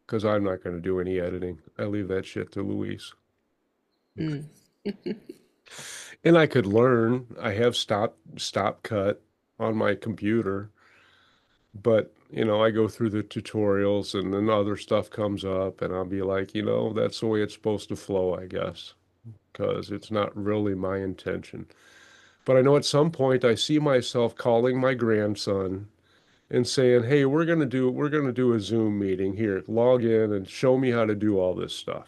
because I'm not going to do any editing. I leave that shit to Louise. Mm. And I could learn. I have stop cut on my computer, but I go through the tutorials and then other stuff comes up and I'll be like, that's the way it's supposed to flow, I guess, because it's not really my intention. But I know at some point I see myself calling my grandson and saying, "Hey, we're going to do a Zoom meeting here. Log in and show me how to do all this stuff."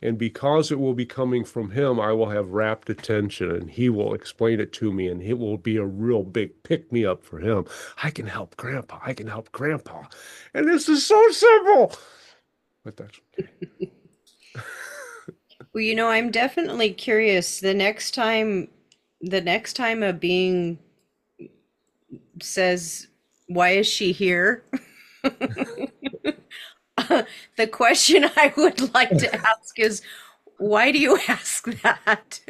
And because it will be coming from him, I will have rapt attention and he will explain it to me and it will be a real big pick me up for him. I can help Grandpa. I can help Grandpa. And this is so simple. But that's Well, I'm definitely curious. The next time a being says, "Why is she here?" The question I would like to ask is, why do you ask that?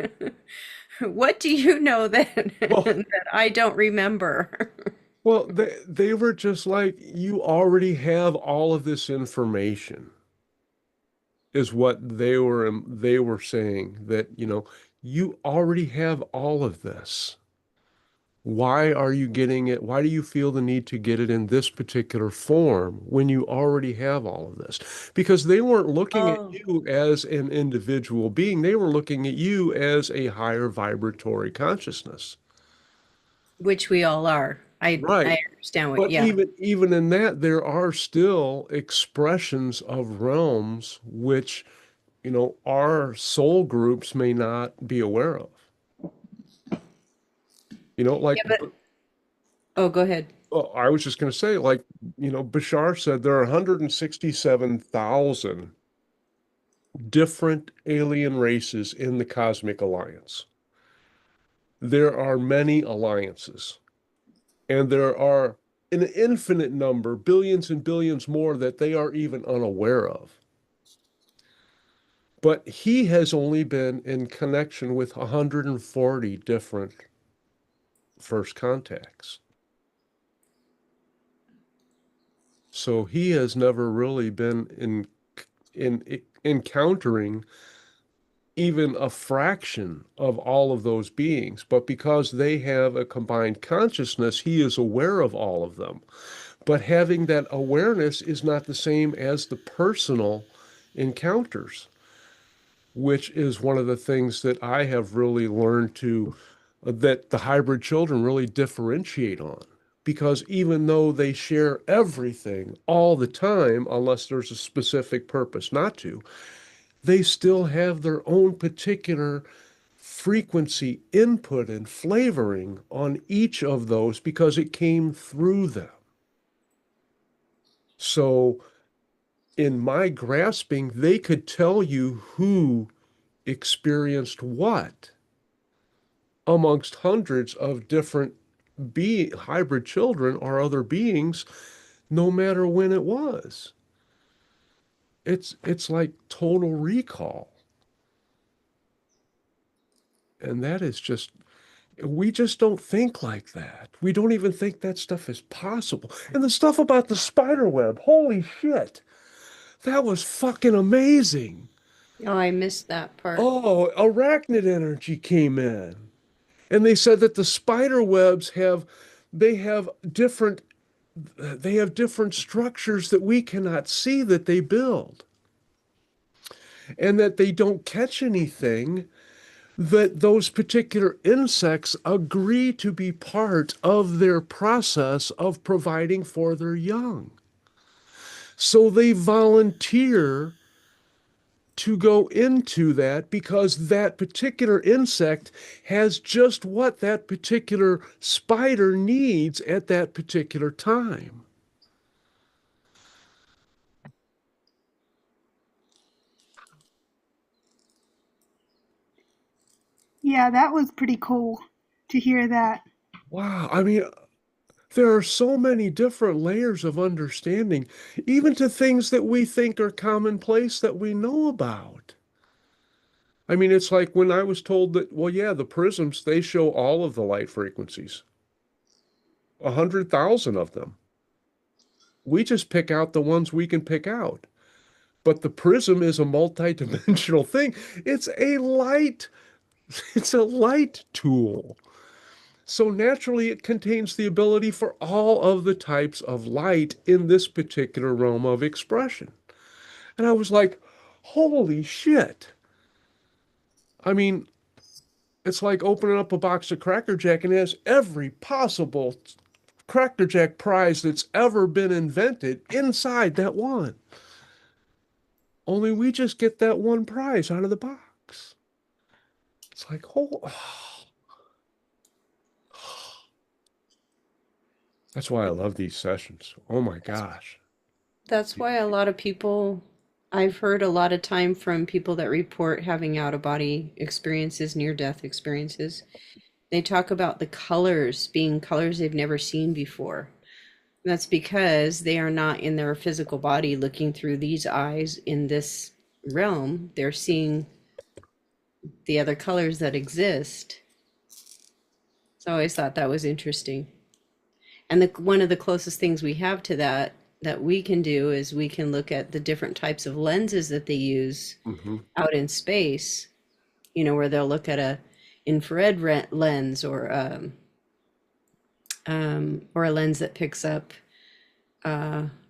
What do you know that well, that I don't remember? they were just like, you already have all of this information, is what they were saying, that, you already have all of this. Why are you getting it? Why do you feel the need to get it in this particular form when you already have all of this? Because they weren't looking at Oh, you as an individual being. They were looking at you as a higher vibratory consciousness. which we all are. I Right. understand what, But yeah. even in that, there are still expressions of realms which, our soul groups may not be aware of. Like Yeah, but oh, go ahead. well, I was just going to say, like, Bashar said there are 167,000 different alien races in the Cosmic Alliance. There are many alliances, and there are an infinite number, billions and billions more that they are even unaware of. But he has only been in connection with 140 different first contacts. So he has never really been in encountering even a fraction of all of those beings. But because they have a combined consciousness, he is aware of all of them. But having that awareness is not the same as the personal encounters, which is one of the things that I have really learned that the hybrid children really differentiate on. Because even though they share everything all the time, unless there's a specific purpose not to, they still have their own particular frequency input and flavoring on each of those because it came through them. So, in my grasping, they could tell you who experienced what amongst hundreds of different hybrid children or other beings, no matter when it was. It's like total recall. And that is just we just don't think like that. We don't even think that stuff is possible. And the stuff about the spider web, holy shit. That was fucking amazing. Oh, I missed that part. Oh, arachnid energy came in. And they said that the spider webs they have different they have different structures that we cannot see that they build. And that they don't catch anything, that those particular insects agree to be part of their process of providing for their young. So they volunteer to go into that because that particular insect has just what that particular spider needs at that particular time. Yeah, that was pretty cool to hear that. Wow. I mean, there are so many different layers of understanding, even to things that we think are commonplace that we know about. I mean, it's like when I was told that, well, yeah, the prisms, they show all of the light frequencies, 100,000 of them. We just pick out the ones we can pick out. But the prism is a multi-dimensional thing. It's a light, it's a light tool. So naturally, it contains the ability for all of the types of light in this particular realm of expression. And I was like, holy shit. I mean, it's like opening up a box of Cracker Jack and it has every possible Cracker Jack prize that's ever been invented inside that one. Only we just get that one prize out of the box. It's like, oh, that's why I love these sessions. Oh my gosh. That's why a lot of people, I've heard a lot of time from people that report having out of body experiences, near death experiences. They talk about the colors being colors they've never seen before. That's because they are not in their physical body looking through these eyes in this realm. They're seeing the other colors that exist. So I always thought that was interesting. And one of the closest things we have to that that we can do is we can look at the different types of lenses that they use Hmm. out in space, where they'll look at a infrared lens or a lens that picks up,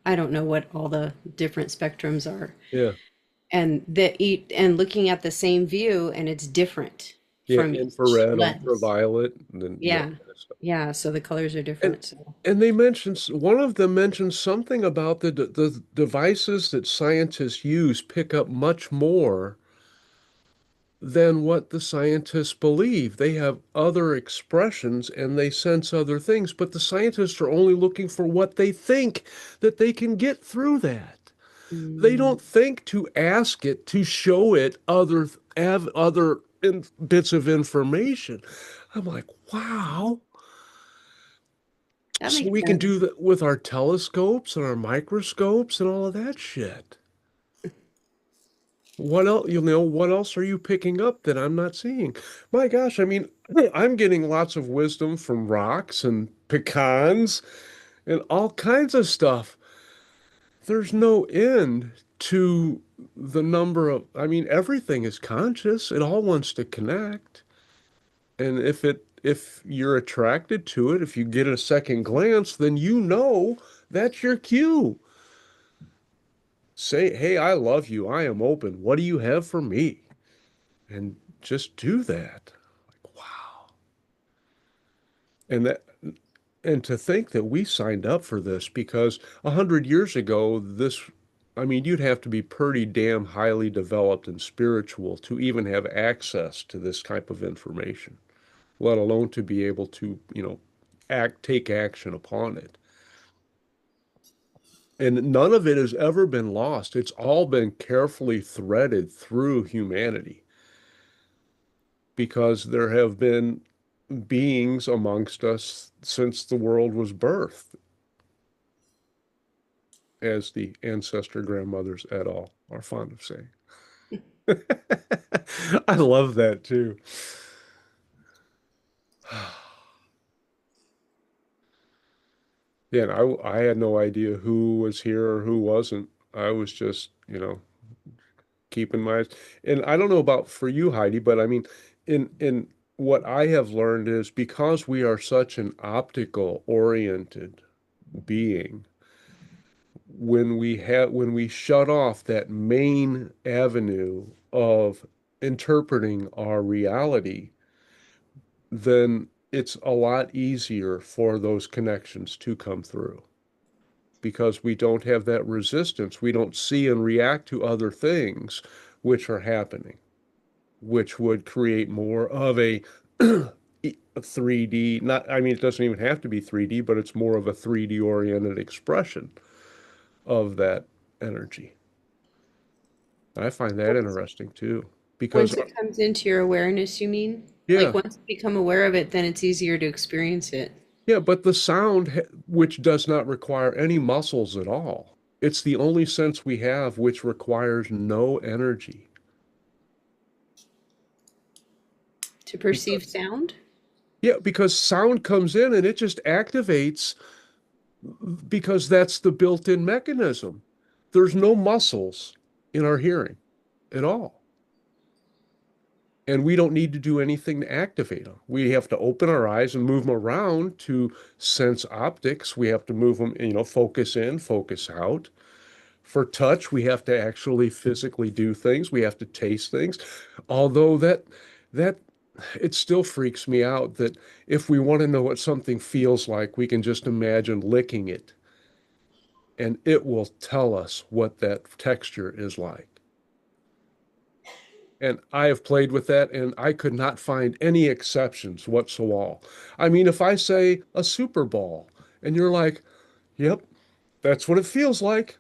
I don't know what all the different spectrums are, Yeah. and and looking at the same view and it's different Yeah. from each Infrared, lens. ultraviolet, and then that Yeah. kind of stuff. Yeah, so the colors are And different. So and they mentioned one of them mentioned something about the devices that scientists use pick up much more than what the scientists believe. They have other expressions and they sense other things, but the scientists are only looking for what they think that they can get through that. They mm, don't think to ask it, to show it other bits of information. I'm like, wow. that So makes we can do sense. that with our telescopes and our microscopes and all of that shit. What else, what else are you picking up that I'm not seeing? My gosh, I mean, I'm getting lots of wisdom from rocks and pecans and all kinds of stuff. There's no end to the number of, I mean, everything is conscious. It all wants to connect. And if you're attracted to it, if you get a second glance, then that's your cue. Say, hey, I love you. I am open. What do you have for me? And just do that. Like, wow. And that and to think that we signed up for this because 100 years ago, I mean, you'd have to be pretty damn highly developed and spiritual to even have access to this type of information, let alone to be able to, take action upon it. And none of it has ever been lost. It's all been carefully threaded through humanity because there have been beings amongst us since the world was birthed, as the ancestor grandmothers et al. Are fond of saying. I love that too. Yeah, and I had no idea who was here or who wasn't. I was just, keeping my, and I don't know about for you, Heidi, but I mean, in what I have learned is because we are such an optical oriented being, when we shut off that main avenue of interpreting our reality, then it's a lot easier for those connections to come through because we don't have that resistance. We don't see and react to other things which are happening, which would create more of a 3D, not, I mean, it doesn't even have to be 3D, but it's more of a 3D oriented expression of that energy. I find that interesting too, because Once it comes into your awareness, you mean? Like yeah, once you become aware of it, then it's easier to experience it. yeah, but the sound, which does not require any muscles at all, it's the only sense we have which requires no energy. To Because, perceive sound? yeah, because sound comes in and it just activates because that's the built-in mechanism. There's no muscles in our hearing at all. And we don't need to do anything to activate them. We have to open our eyes and move them around to sense optics. We have to move them, focus in, focus out. For touch, we have to actually physically do things. We have to taste things. Although that it still freaks me out that if we want to know what something feels like, we can just imagine licking it and it will tell us what that texture is like. And I have played with that and I could not find any exceptions whatsoever. I mean, if I say a Super Ball and you're like, yep, that's what it feels like.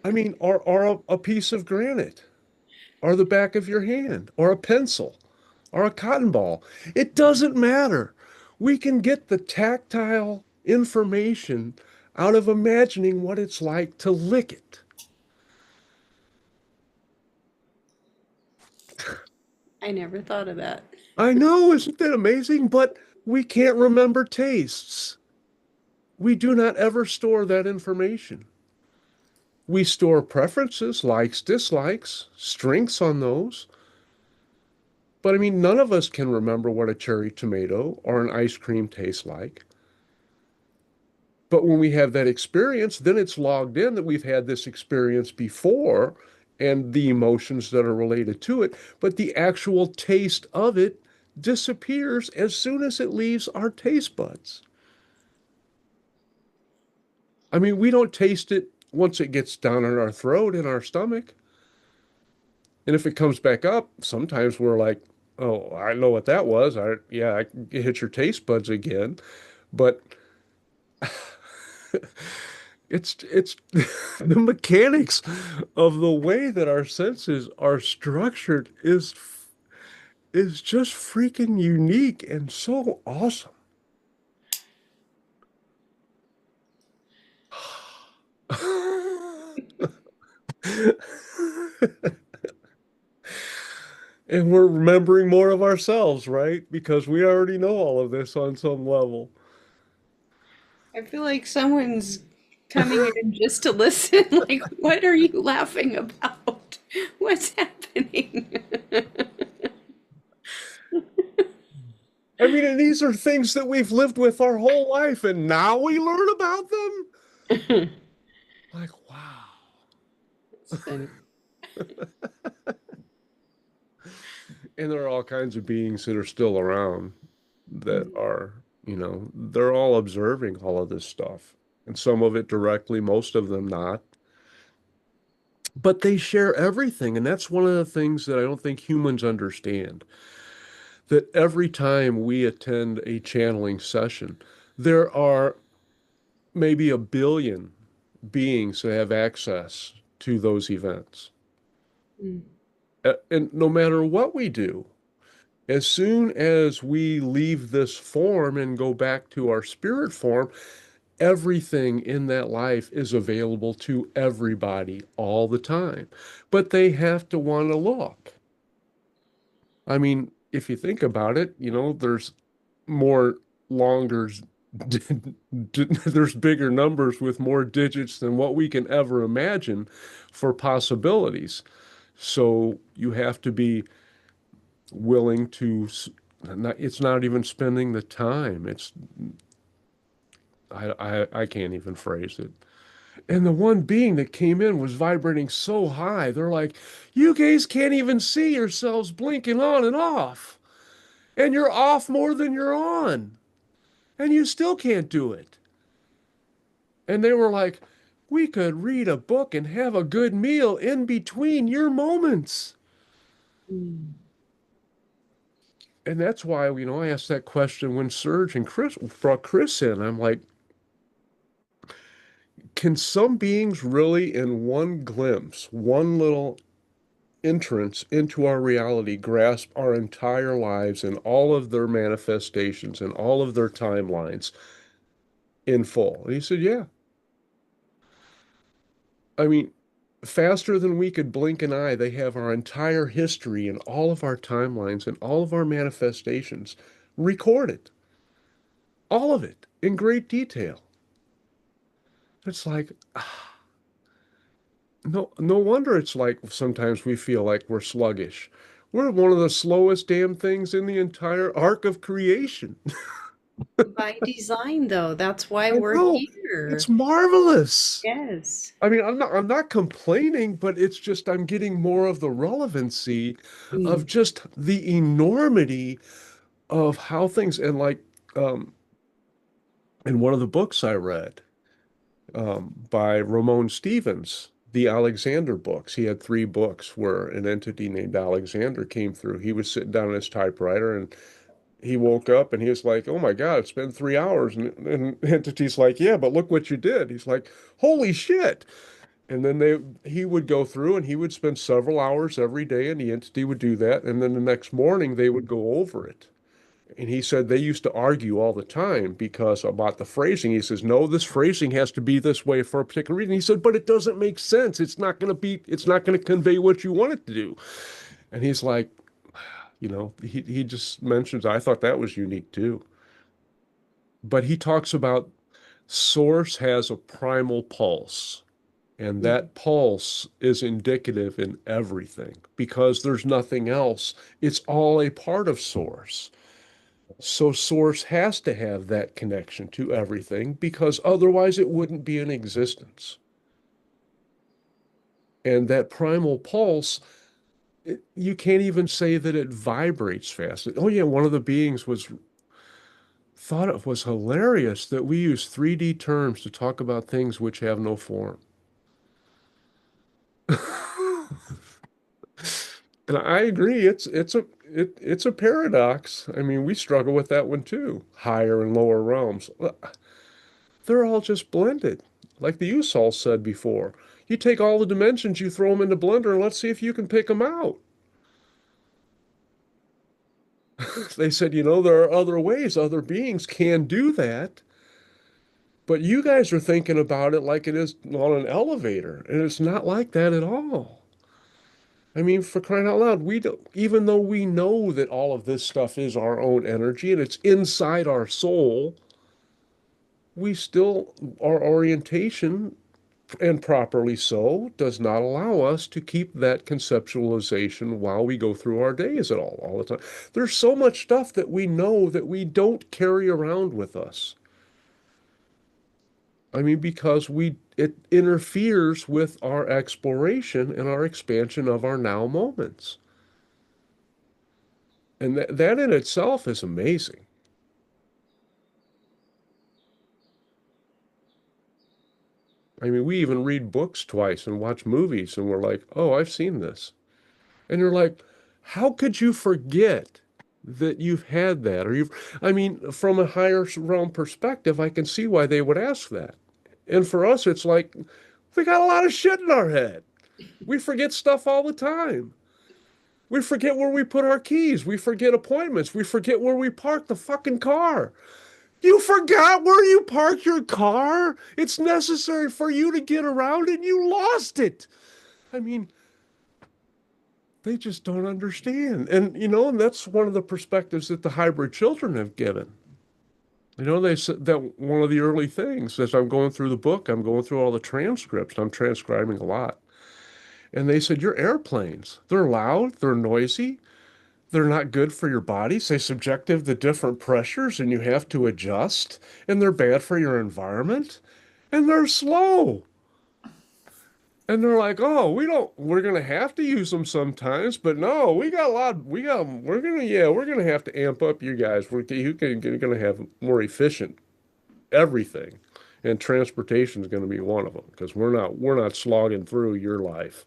I mean, or a piece of granite, or the back of your hand, or a pencil, or a cotton ball. It doesn't matter. We can get the tactile information out of imagining what it's like to lick it. I never thought of that. I know, isn't that amazing? But we can't remember tastes. We do not ever store that information. We store preferences, likes, dislikes, strengths on those. But I mean, none of us can remember what a cherry tomato or an ice cream tastes like. But when we have that experience, then it's logged in that we've had this experience before and the emotions that are related to it. But the actual taste of it disappears as soon as it leaves our taste buds. I mean, we don't taste it once it gets down in our throat, in our stomach. And if it comes back up, sometimes we're like, oh, I know what that was. I hit your taste buds again. But it's the mechanics of the way that our senses are structured is just freaking unique and so awesome. And we're remembering more of ourselves, right? Because we already know all of this on some level. I feel like someone's coming in just to listen. Like, what are you laughing about? What's happening? I mean, and these are things that we've lived with our whole life, and now we learn about them? Like, wow. It's funny. And there are all kinds of beings that are still around that are, they're all observing all of this stuff. And some of it directly, most of them not. But they share everything. And that's one of the things that I don't think humans understand. That every time we attend a channeling session, there are maybe a billion beings that have access to those events. Mm. And no matter what we do, as soon as we leave this form and go back to our spirit form, everything in that life is available to everybody all the time. But they have to want to look. I mean, if you think about it, there's more longer, there's bigger numbers with more digits than what we can ever imagine for possibilities. So you have to be willing to, it's not even spending the time. I can't even phrase it. And the one being that came in was vibrating so high. They're like, you guys can't even see yourselves blinking on and off. And you're off more than you're on. And you still can't do it. And they were like, we could read a book and have a good meal in between your moments. Mm. And that's why, I asked that question when Serge and Chris brought Chris in. I'm like, can some beings really, in one glimpse, one little entrance into our reality, grasp our entire lives and all of their manifestations and all of their timelines in full? And he said, yeah. I mean, faster than we could blink an eye, they have our entire history and all of our timelines and all of our manifestations recorded. All of it in great detail. It's like, no wonder it's like sometimes we feel like we're sluggish. We're one of the slowest damn things in the entire arc of creation. By design, though, that's why I we're know. It's here. marvelous. Yes. I mean, I'm not complaining, but it's just I'm getting more of the relevancy of Mm. just the enormity of how things and like um in one of the books I read by Ramon Stevens, the Alexander books. He had three books where an entity named Alexander came through. He was sitting down on his typewriter and he woke up and he was like, "Oh my God, it's been 3 hours." And entity's like, "Yeah, but look what you did." He's like, "Holy shit." And then he would go through and he would spend several hours every day and the entity would do that. And then the next morning they would go over it. And he said they used to argue all the time because about the phrasing. He says, no, this phrasing has to be this way for a particular reason. He said, but it doesn't make sense. It's not going to convey what you want it to do. And he's like, he just mentions, I thought that was unique too. But he talks about source has a primal pulse. And Mm. that pulse is indicative in everything because there's nothing else. It's all a part of source. So source has to have that connection to everything because otherwise it wouldn't be in existence. And that primal pulse, you can't even say that it vibrates fast. Oh yeah, one of the beings was thought it was hilarious that we use 3D terms to talk about things which have no form. And I agree, it's a paradox. I mean, we struggle with that one too. Higher and lower realms. They're all just blended. Like the Usol said before. You take all the dimensions, you throw them in the blender, and let's see if you can pick them out. They said, there are other ways, other beings can do that, but you guys are thinking about it like it is on an elevator, and it's not like that at all. I mean, for crying out loud, we don't, even though we know that all of this stuff is our own energy and it's inside our soul, we still, our orientation and properly so, does not allow us to keep that conceptualization while we go through our days at all the time. There's so much stuff that we know that we don't carry around with us. I mean, because it interferes with our exploration and our expansion of our now moments. And that in itself is amazing. I mean, we even read books twice and watch movies, and we're like, oh, I've seen this. And you're like, how could you forget that you've had that? I mean, from a higher realm perspective, I can see why they would ask that. And for us, it's like, we got a lot of shit in our head. We forget stuff all the time. We forget where we put our keys. We forget appointments. We forget where we park the fucking car. You forgot where you park your car? It's necessary for you to get around and you lost it. I mean, they just don't understand. And that's one of the perspectives that the hybrid children have given. They said that one of the early things as I'm going through the book, I'm going through all the transcripts, I'm transcribing a lot. And they said, your airplanes, they're loud, they're noisy, they're not good for your bodies. They're subjective to different pressures and you have to adjust, and they're bad for your environment, and they're slow. And they're like, oh, we're gonna have to use them sometimes, but no, we got a lot, we're gonna have to amp up you guys. You're gonna have more efficient everything. And transportation is gonna be one of them because we're not slogging through your life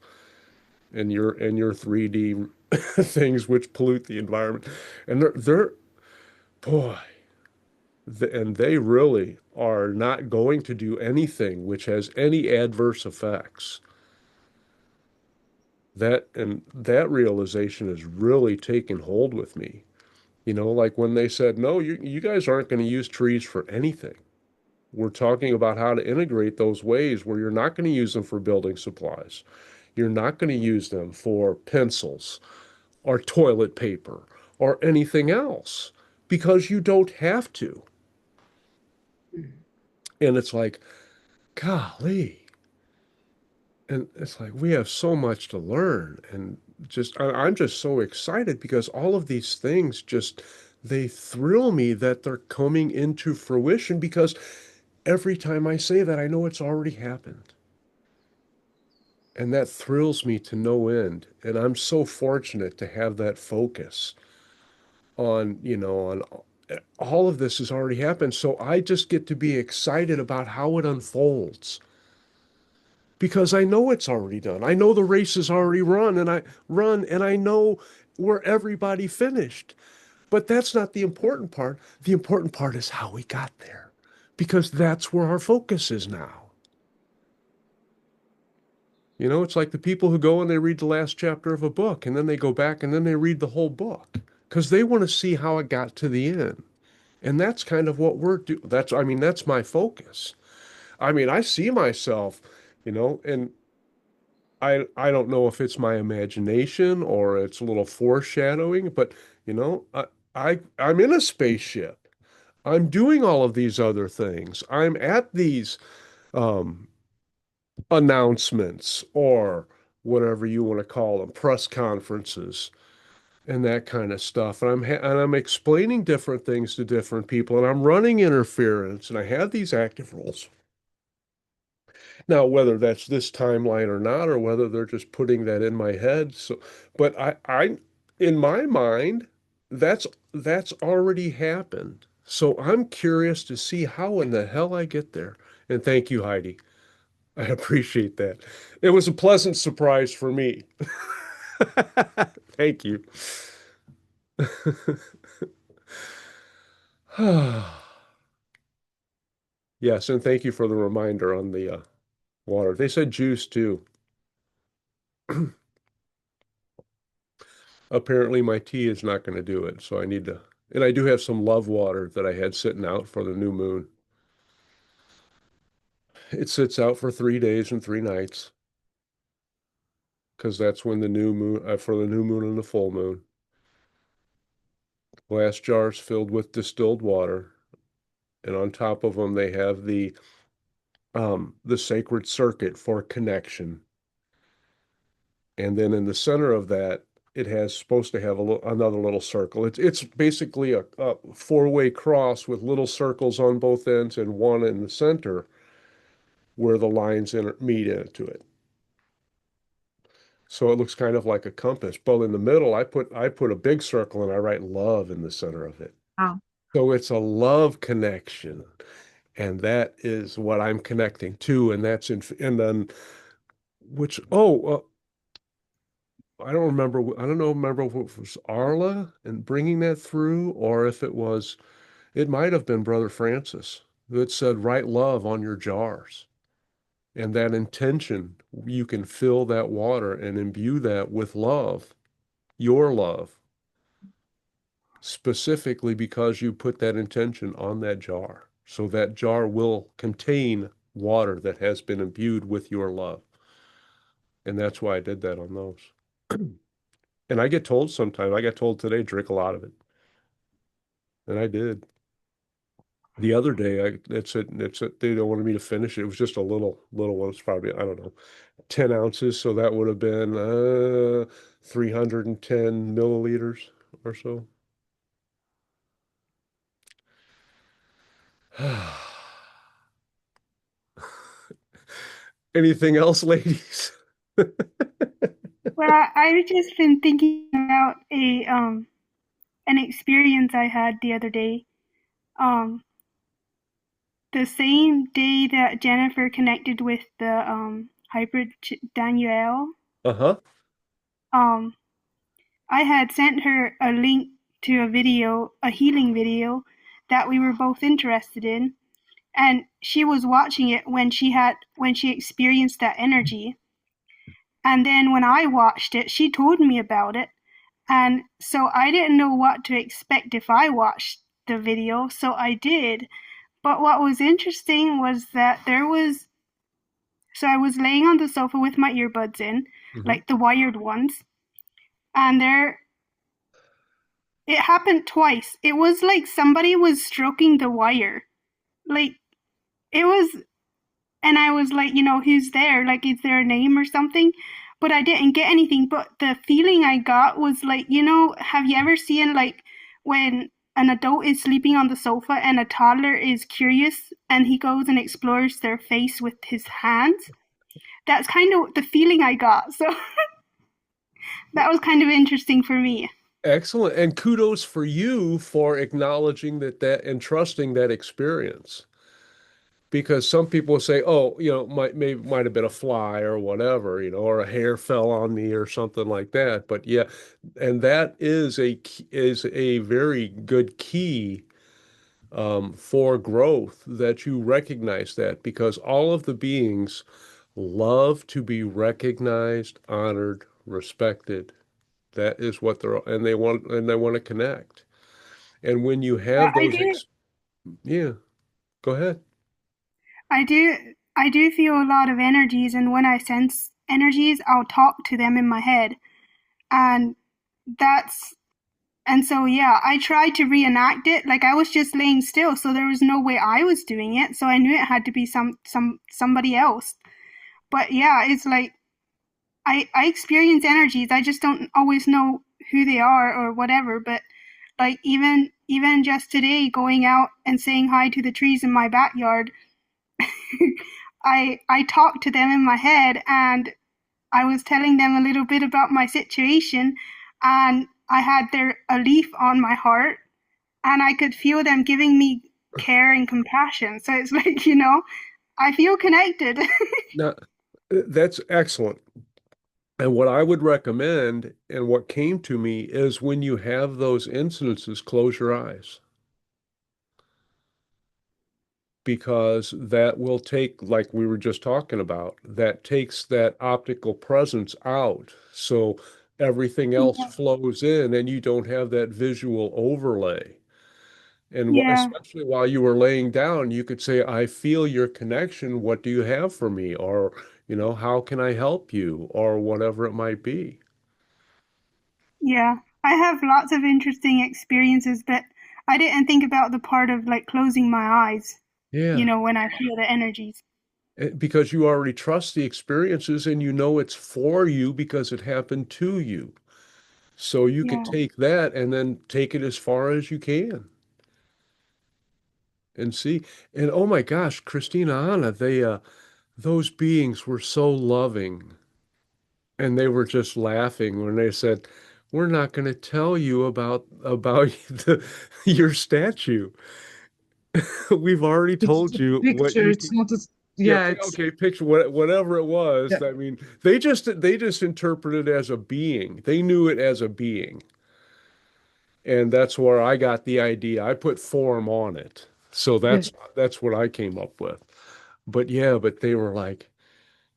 and your 3D things which pollute the environment. And boy, and they really are not going to do anything which has any adverse effects. That realization has really taken hold with me. Like when they said, no, you guys aren't going to use trees for anything. We're talking about how to integrate those ways where you're not going to use them for building supplies. You're not going to use them for pencils or toilet paper or anything else because you don't have to. Mm. And it's like, golly. And it's like we have so much to learn. And I'm just so excited because all of these things just, they thrill me that they're coming into fruition because every time I say that, I know it's already happened. And that thrills me to no end. And I'm so fortunate to have that focus on, on all of this has already happened. So I just get to be excited about how it unfolds because I know it's already done. I know the race is already run and I know where everybody finished. But that's not the important part. The important part is how we got there because that's where our focus is now. It's like the people who go and they read the last chapter of a book and then they go back and then they read the whole book because they want to see how it got to the end. And that's kind of what we're doing. That's my focus. I see myself, and I don't know if it's my imagination or it's a little foreshadowing, but I'm in a spaceship. I'm doing all of these other things. I'm at these um, announcements or whatever you want to call them, press conferences and that kind of stuff. And I'm explaining different things to different people, and I'm running interference, and I have these active roles. Now, whether that's this timeline or not, or whether they're just putting that in my head, but in my mind, that's already happened. So I'm curious to see how in the hell I get there. And thank you, Heidi. I appreciate that. It was a pleasant surprise for me. Thank you. Yes, and thank you for the reminder on the water. They said juice too. Apparently, my tea is not going to do it, so I need to. And I do have some love water that I had sitting out for the new moon. It sits out for 3 days and 3 nights because that's when the new moon, for the new moon and the full moon. Glass jars filled with distilled water, and on top of them they have the sacred circuit for connection. And then in the center of that, it has supposed to have another little circle. It's basically a four-way cross with little circles on both ends and one in the center where the lines meet into it. So it looks kind of like a compass. But in the middle, I put a big circle and I write love in the center of it. Wow. So it's a love connection, and that is what I'm connecting to, and that's and then which I don't remember. I don't know. Remember if it was Arla and bringing that through, or if it was. It might have been Brother Francis that said, "Write love on your jars," and that intention, you can fill that water and imbue that with love, your love, specifically because you put that intention on that jar. So that jar will contain water that has been imbued with your love, and that's why I did that on those. And I get told sometimes. I got told today, drink a lot of it. And I did. The other day, that's it. They don't wanted me to finish it. It was just a little one. It's probably, I don't know, 10 ounces. So that would have been 310 milliliters or so. Anything else, ladies? Well, I've just been thinking about a an experience I had the other day. Um, the same day that Jennifer connected with the hybrid Danielle, Uh-huh. um, I had sent her a link to a video, a healing video that we were both interested in, and she was watching it when she experienced that energy. And then when I watched it, she told me about it. And so I didn't know what to expect if I watched the video, so I did. But what was interesting was that so I was laying on the sofa with my earbuds in, Hmm. like the wired ones, and it happened twice. It was like somebody was stroking the wire. Like, it was, and and I was like, who's there? Like, is there a name or something? But I didn't get anything. But the feeling I got was like, have you ever seen like when an adult is sleeping on the sofa and a toddler is curious and he goes and explores their face with his hands? That's kind of the feeling I got. So that was kind of interesting for me. Excellent. And kudos for you for acknowledging that and trusting that experience. Because some people say, oh, might have been a fly or whatever, or a hair fell on me or something like that. But yeah, and that is a very good key for growth, that you recognize that, because all of the beings love to be recognized, honored, respected. That is what and they want to connect. And when you Yeah, have I those do. yeah, go ahead. I do. I do feel a lot of energies, and when I sense energies, I'll talk to them in my head, and that's and so yeah, I tried to reenact it. Like I was just laying still, so there was no way I was doing it. So I knew it had to be somebody else. But yeah, it's like I experience energies. I just don't always know who they are or whatever. But like even just today, going out and saying hi to the trees in my backyard, I talked to them in my head, and I was telling them a little bit about my situation, and I had a leaf on my heart, and I could feel them giving me care and compassion. So it's like, I feel connected. Now, that's excellent. And what I would recommend, and what came to me, is when you have those incidences, close your eyes, because that will take, like we were just talking about, that takes that optical presence out. So everything else Yeah, flows in and you don't have that visual overlay. And yeah, especially while you were laying down, you could say, I feel your connection. What do you have for me? Or, how can I help you? Or whatever it might be. yeah. I have lots of interesting experiences, but I didn't think about the part of like closing my eyes, Yeah. when I feel the energies. Because you already trust the experiences and you know it's for you because it happened to you. So you could Yeah, take that and then take it as far as you can and see. And oh my gosh, Christina, Anna, those beings were so loving. And they were just laughing when they said, "We're not going to tell you about your statue. We've already It's told a you what picture. you It's can." not a. Yeah, Yeah, it's okay, picture whatever it yeah. was. I mean, they just interpreted it as a being. They knew it as a being, and that's where I got the idea. I put form on it, so Yeah. that's what I came up with. But yeah, but they were like,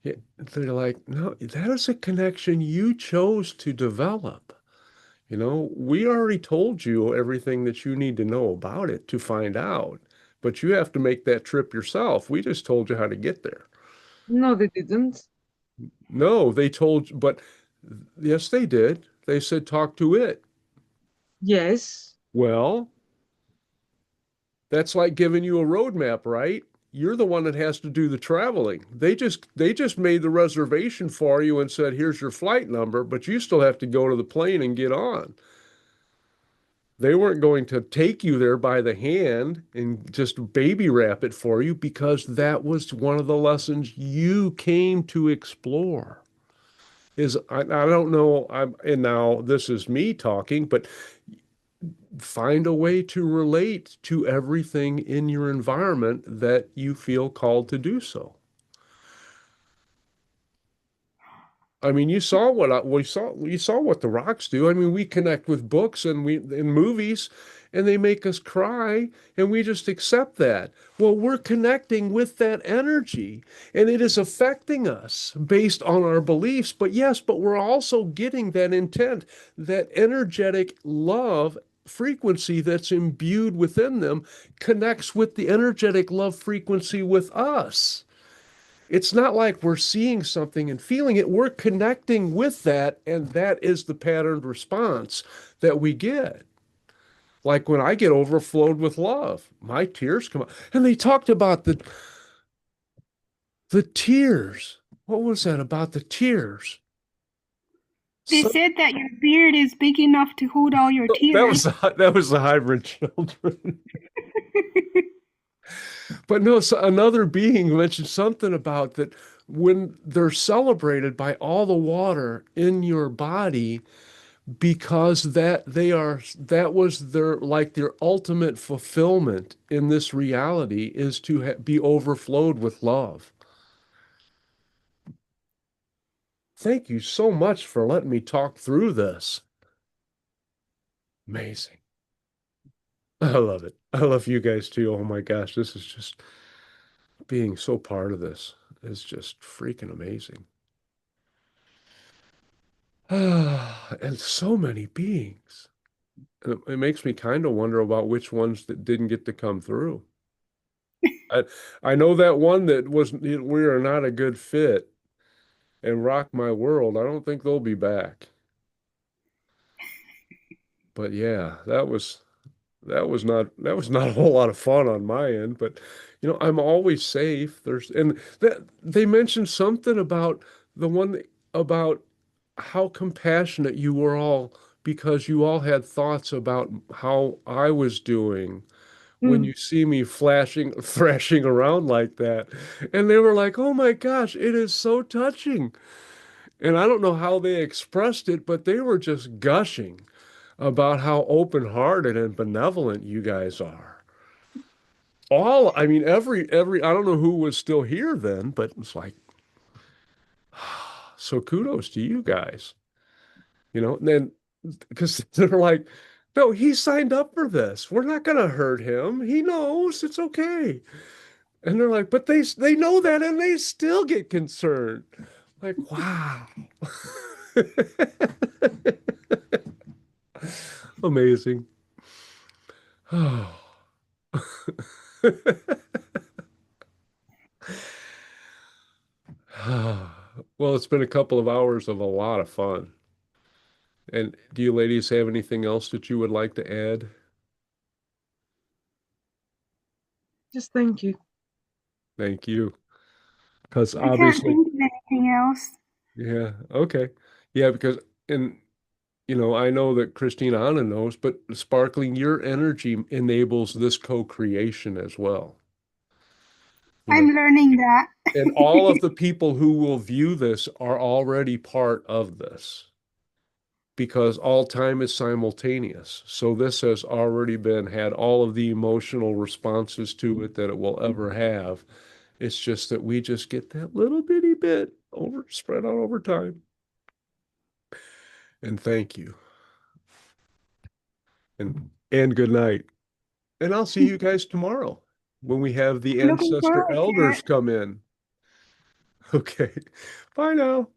yeah, they're like, no, that is a connection you chose to develop. We already told you everything that you need to know about it to find out, but you have to make that trip yourself. We just told you how to get there. No, they didn't. No, they told, but yes, they did. They said, talk to it. Yes. Well, that's like giving you a roadmap, right? You're the one that has to do the traveling. They just made the reservation for you and said, here's your flight number, but you still have to go to the plane and get on. They weren't going to take you there by the hand and just baby wrap it for you, because that was one of the lessons you came to explore. I don't know, and now this is me talking, but find a way to relate to everything in your environment that you feel called to do so. I mean, we saw what the rocks do. I mean, we connect with books and we in movies, and they make us cry, and we just accept that. Well, we're connecting with that energy, and it is affecting us based on our beliefs. But yes, but we're also getting that intent, that energetic love frequency that's imbued within them connects with the energetic love frequency with us. It's not like we're seeing something and feeling it. We're connecting with that, and that is the patterned response that we get. Like when I get overflowed with love, my tears come out. And they talked about The tears. What was that about the tears? They So, said that your beard is big enough to hold all your tears. that was the hybrid children. But no, so another being mentioned something about that when they're celebrated by all the water in your body, because that was their like their ultimate fulfillment in this reality is to be overflowed with love. Thank you so much for letting me talk through this. Amazing. I love it. I love you guys too. Oh my gosh, this is just being so part of this is just freaking amazing. And so many beings. And it makes me kind of wonder about which ones that didn't get to come through. I I know that one that was we are not a good fit and rock my world. I don't think they'll be back. But yeah, that was not a whole lot of fun on my end, but I'm always safe. And that they mentioned something about the one about how compassionate you were all because you all had thoughts about how I was doing when Mm. you see me flashing, thrashing around like that. And they were like, "Oh my gosh, it is so touching." And I don't know how they expressed it, but they were just gushing about how open-hearted and benevolent you guys are. I mean, I don't know who was still here then, but it's like, so kudos to you guys, and then because they're like, no, he signed up for this. We're not going to hurt him. He knows it's okay. And they're like, but they know that and they still get concerned. Like, wow. Amazing. Oh. Well, it's been a couple of hours of a lot of fun. And do you ladies have anything else that you would like to add? Just thank you. Thank you. Because I can't obviously, think of anything else. yeah, okay. Yeah, because, and, I know that Christina Anna knows, but Sparkling, your energy enables this co-creation as well. You know, I'm learning that. and all of the people who will view this are already part of this because all time is simultaneous. So this has already had all of the emotional responses to it that it will ever have. It's just that we just get that little bitty bit spread out over time. And thank you. And good night. And I'll see you guys tomorrow when we have the I'm looking ancestor forward to elders it. come in. Okay. Bye now.